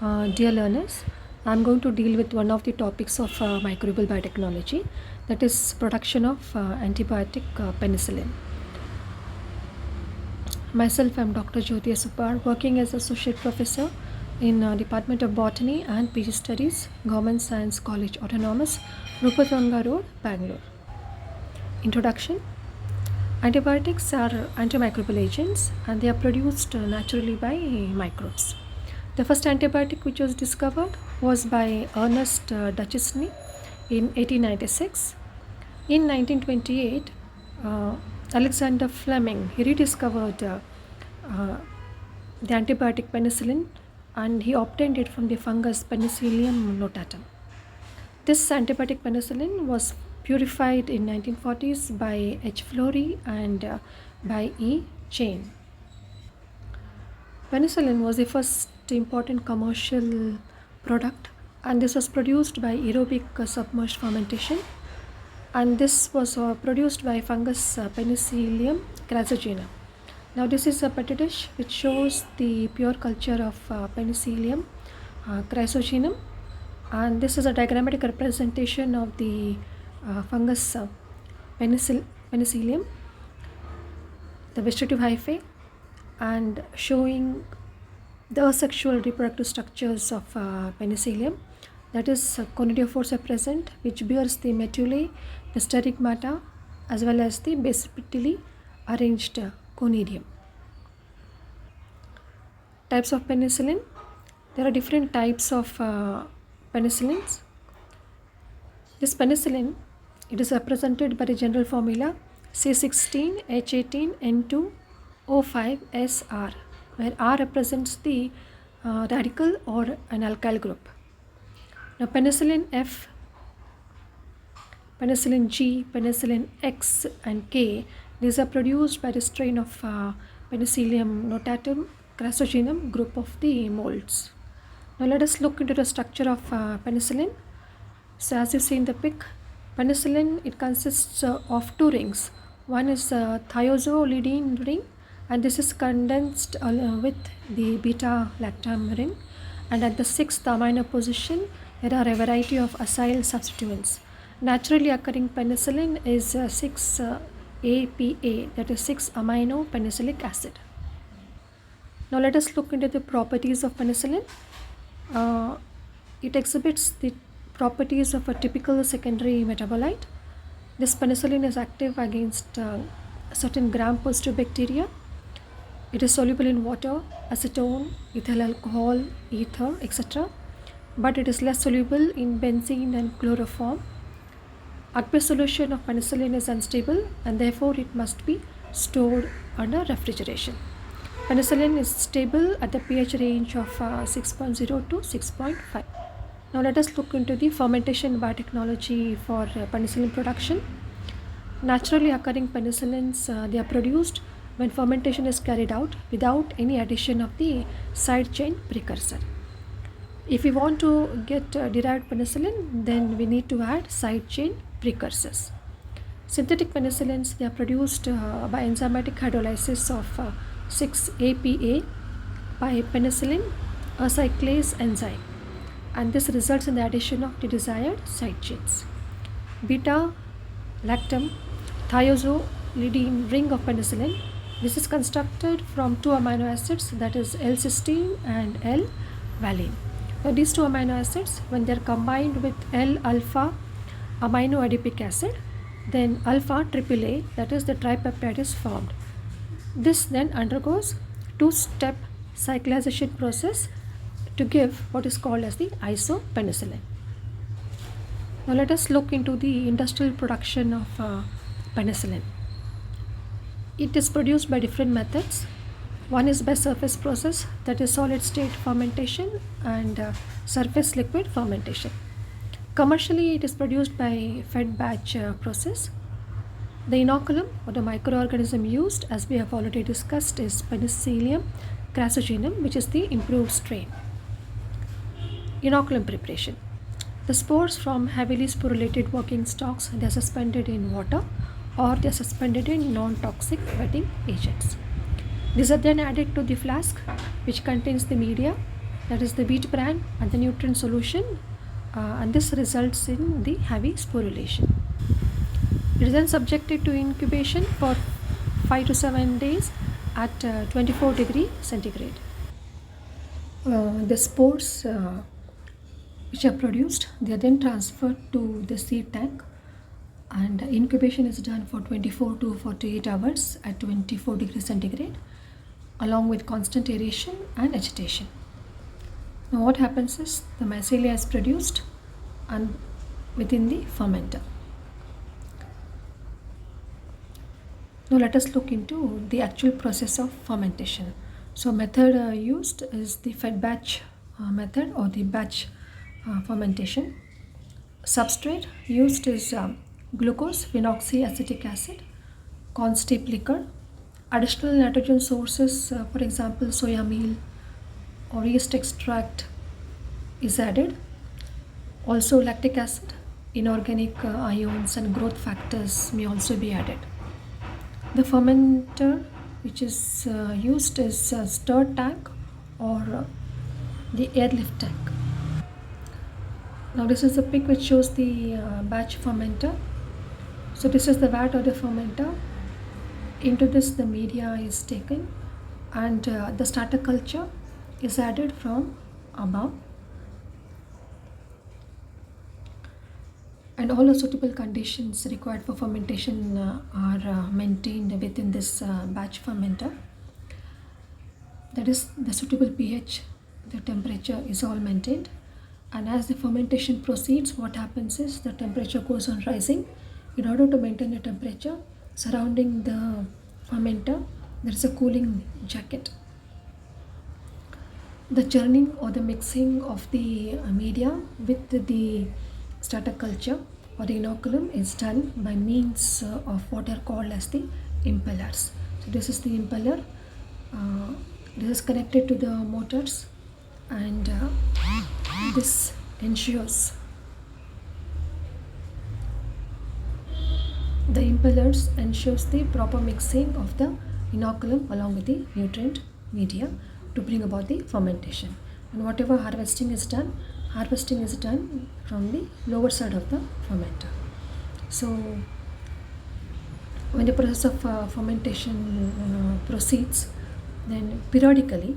Dear learners, I'm going to deal with one of the topics of microbial biotechnology, that is production of antibiotic penicillin. Myself, I'm Dr. Jyoti Supar, working as Associate Professor in Department of Botany and PG Studies, Government Science College Autonomous, Rupatanga Road, Bangalore. Introduction. Antibiotics are antimicrobial agents and they are produced naturally by microbes. The first antibiotic which was discovered was by Ernest Duchesne in 1896. In 1928, Alexander Fleming he rediscovered the antibiotic penicillin and he obtained it from the fungus Penicillium notatum. This antibiotic penicillin was purified in 1940s by H. Flory and by E. Chain. Penicillin was the first important commercial product and this was produced by aerobic submerged fermentation, and this was produced by fungus Penicillium crassogena. Now this is a petri dish which shows the pure culture of Penicillium chrysogenum, and this is a diagrammatic representation of the fungus Penicillium, the vegetative hyphae, and showing the asexual reproductive structures of Penicillium, that is conidiophores are present which bears the medullae, the sterigmata as well as the basipitally arranged conidium. Types of penicillin. There are different types of penicillins. This penicillin, it is represented by the general formula C16H18N2O5SR, where R represents the radical or an alkyl group. Now penicillin F, penicillin G, penicillin X and K, these are produced by the strain of Penicillium notatum crassogenium group of the molds. Now let us look into the structure of penicillin. So as you see in the pic, penicillin, it consists of two rings. One is thiazolidine ring, and this is condensed with the beta-lactam ring, and at the 6th amino position there are a variety of acyl substituents. Naturally occurring penicillin is 6-APA, that is 6-amino penicillic acid. Now let us look into the properties of penicillin. It exhibits the properties of a typical secondary metabolite. This penicillin is active against certain gram-positive bacteria. It is soluble in water, acetone, ethyl alcohol, ether, etc. But it is less soluble in benzene and chloroform. Aqueous solution of penicillin is unstable and therefore it must be stored under refrigeration. Penicillin is stable at the pH range of 6.0 to 6.5. Now let us look into the fermentation biotechnology for penicillin production. Naturally occurring penicillins, they are produced when fermentation is carried out without any addition of the side chain precursor. If we want to get derived penicillin, then we need to add side chain precursors. Synthetic penicillins, they are produced by enzymatic hydrolysis of 6-APA by penicillin acyclase enzyme, and this results in the addition of the desired side chains. Beta-lactam thiazolidine ring of penicillin, this is constructed from two amino acids, that is L-cysteine and L-valine. Now these two amino acids, when they are combined with L-alpha amino adipic acid, then alpha AAA, that is the tripeptide, is formed. This then undergoes two-step cyclization process to give what is called as the isopenicillin. Now let us look into the industrial production of penicillin. It is produced by different methods. One is by surface process, that is solid state fermentation, and surface liquid fermentation. Commercially it is produced by fed batch process. The inoculum or the microorganism used, as we have already discussed, is Penicillium crassogenium, which is the improved strain. Inoculum preparation. The spores from heavily sporulated working stalks, they are suspended in water or they are suspended in non-toxic wetting agents. These are then added to the flask which contains the media that is the wheat bran and the nutrient solution, and this results in the heavy sporulation. It is then subjected to incubation for 5 to 7 days at 24 degree centigrade. The spores which are produced, they are then transferred to the seed tank, and incubation is done for 24 to 48 hours at 24 degrees centigrade along with constant aeration and agitation. Now what happens is the mycelia is produced and within the fermenter. Now let us look into the actual process of fermentation. So method used is the fed batch method or the batch fermentation. Substrate used is glucose, phenoxyacetic acid, corn steep liquor. Additional nitrogen sources, for example soya meal or yeast extract is added. Also lactic acid, inorganic ions and growth factors may also be added. The fermenter which is used is a stirred tank or the airlift tank. Now this is a pic which shows the batch fermenter. So this is the vat or the fermenter. Into this the media is taken and the starter culture is added from above, and all the suitable conditions required for fermentation are maintained within this batch fermenter. That is the suitable pH, the temperature is all maintained, and as the fermentation proceeds, what happens is the temperature goes on rising. In order to maintain the temperature surrounding the fermenter, there is a cooling jacket. The churning or the mixing of the media with the starter culture or the inoculum is done by means of what are called as the impellers. So this is the impeller. This is connected to the motors, and this ensures the impellers ensures the proper mixing of the inoculum along with the nutrient media to bring about the fermentation. And whatever harvesting is done from the lower side of the fermenter. So when the process of fermentation proceeds, then periodically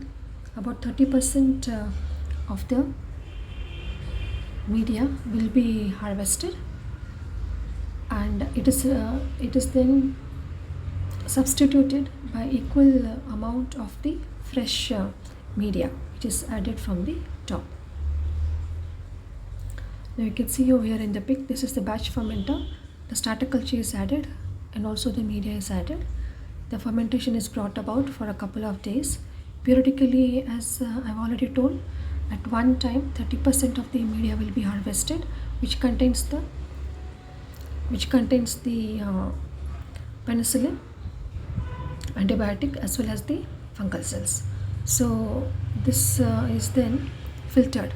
about 30% of the media will be harvested, and it is then substituted by equal amount of the fresh media which is added from the top. Now you can see over here in the pic, this is the batch fermenter. The starter culture is added and also the media is added. The fermentation is brought about for a couple of days. Periodically, as I've already told, at one time 30% of the media will be harvested, which contains the penicillin, antibiotic as well as the fungal cells. So this is then filtered.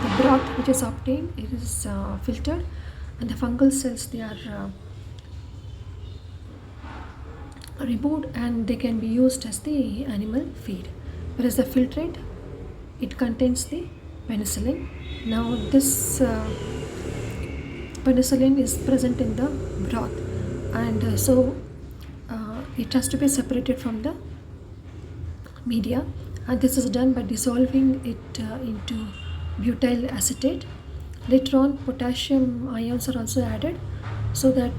The broth which is obtained, it is filtered, and the fungal cells, they are removed and they can be used as the animal feed. Whereas the filtrate, it contains the penicillin. Now this penicillin is present in the broth, and so it has to be separated from the media, and this is done by dissolving it into butyl acetate. Later on, potassium ions are also added so that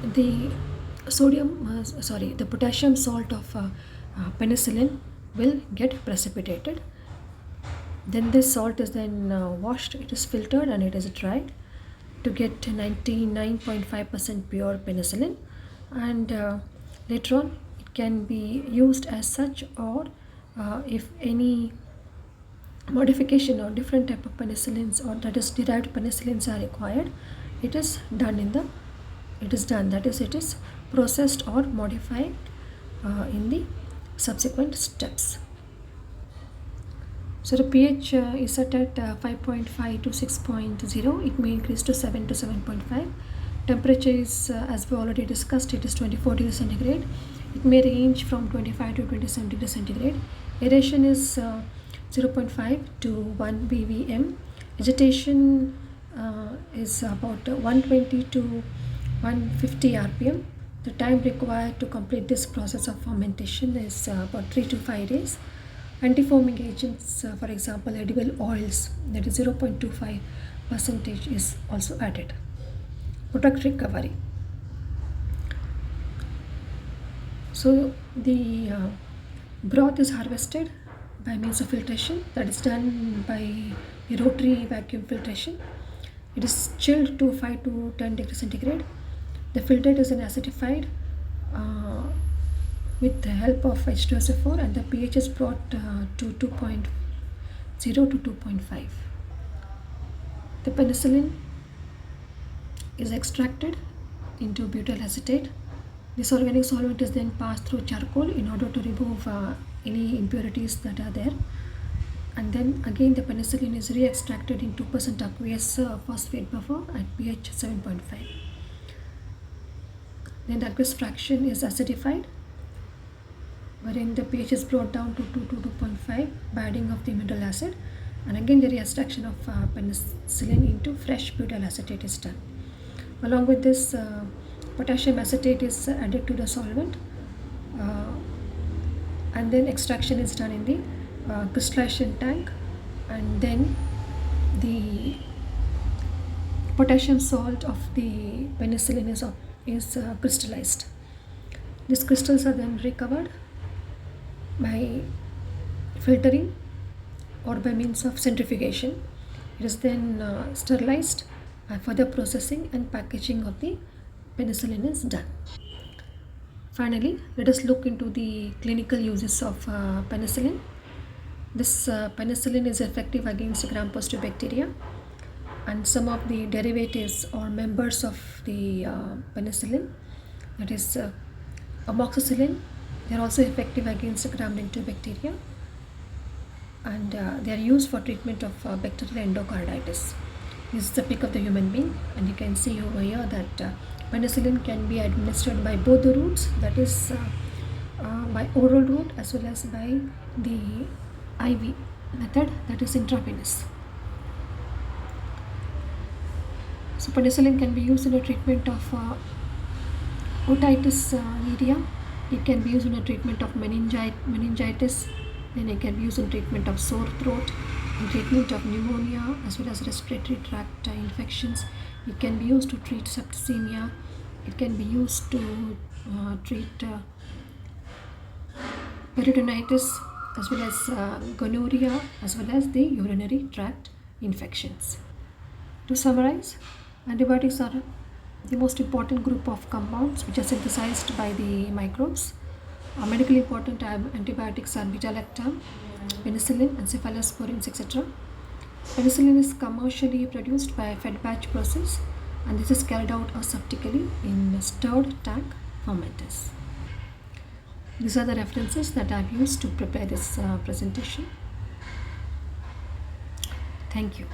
the potassium salt of penicillin will get precipitated. Then this salt is then washed, it is filtered and it is dried to get 99.5% pure penicillin, and later on it can be used as such, or if any modification or different type of penicillins or that is derived penicillins are required, it is processed or modified in the subsequent steps. So the pH is set at 5.5 to 6.0. It may increase to 7 to 7.5. Temperature is, as we already discussed, it is 24 degrees centigrade. It may range from 25 to 27 degrees centigrade. Aeration is zero point 0.5 to 1 BVM. Agitation is about 120 to 150 RPM. The time required to complete this process of fermentation is about 3 to 5 days. Antifoaming agents, for example, edible oils, that is 0.25 percentage, is also added. Product recovery. So the broth is harvested by means of filtration, that is done by a rotary vacuum filtration. It is chilled to 5 to 10 degrees centigrade. The filtrate is then acidified with the help of H2SO4, and the pH is brought to 2.0 to 2.5. The penicillin is extracted into butyl acetate. This organic solvent is then passed through charcoal in order to remove any impurities that are there. And then again the penicillin is re-extracted in 2% aqueous phosphate buffer at pH 7.5. Then the aqueous fraction is acidified, wherein the pH is brought down to 2 to 2.5 by adding of the mineral acid, and again the re-extraction of penicillin into fresh butyl acetate is done. Along with this, potassium acetate is added to the solvent, and then extraction is done in the crystallization tank, and then the potassium salt of the penicillin is crystallized. These crystals are then recovered by filtering or by means of centrifugation. It is then sterilized, and further processing and packaging of the penicillin is done. Finally, let us look into the clinical uses of penicillin. This penicillin is effective against gram-positive bacteria, and some of the derivatives or members of the penicillin, that is amoxicillin, they are also effective against gram-negative bacteria, and they are used for treatment of bacterial endocarditis. This is the peak of the human being, and you can see over here that penicillin can be administered by both the routes, that is by oral route as well as by the IV method, that is intravenous. So penicillin can be used in a treatment of otitis media. It can be used in a treatment of meningitis. Then it can be used in treatment of sore throat, in treatment of pneumonia as well as respiratory tract infections. It can be used to treat septicemia. It can be used to treat peritonitis as well as gonorrhea as well as the urinary tract infections. To summarize, antibiotics are the most important group of compounds which are synthesized by the microbes. Medically important antibiotics are beta-lactam, penicillin, cephalosporins, etc. Penicillin is commercially produced by a fed batch process, and this is carried out aseptically in stirred tank fermenters. These are the references that I have used to prepare this presentation. Thank you.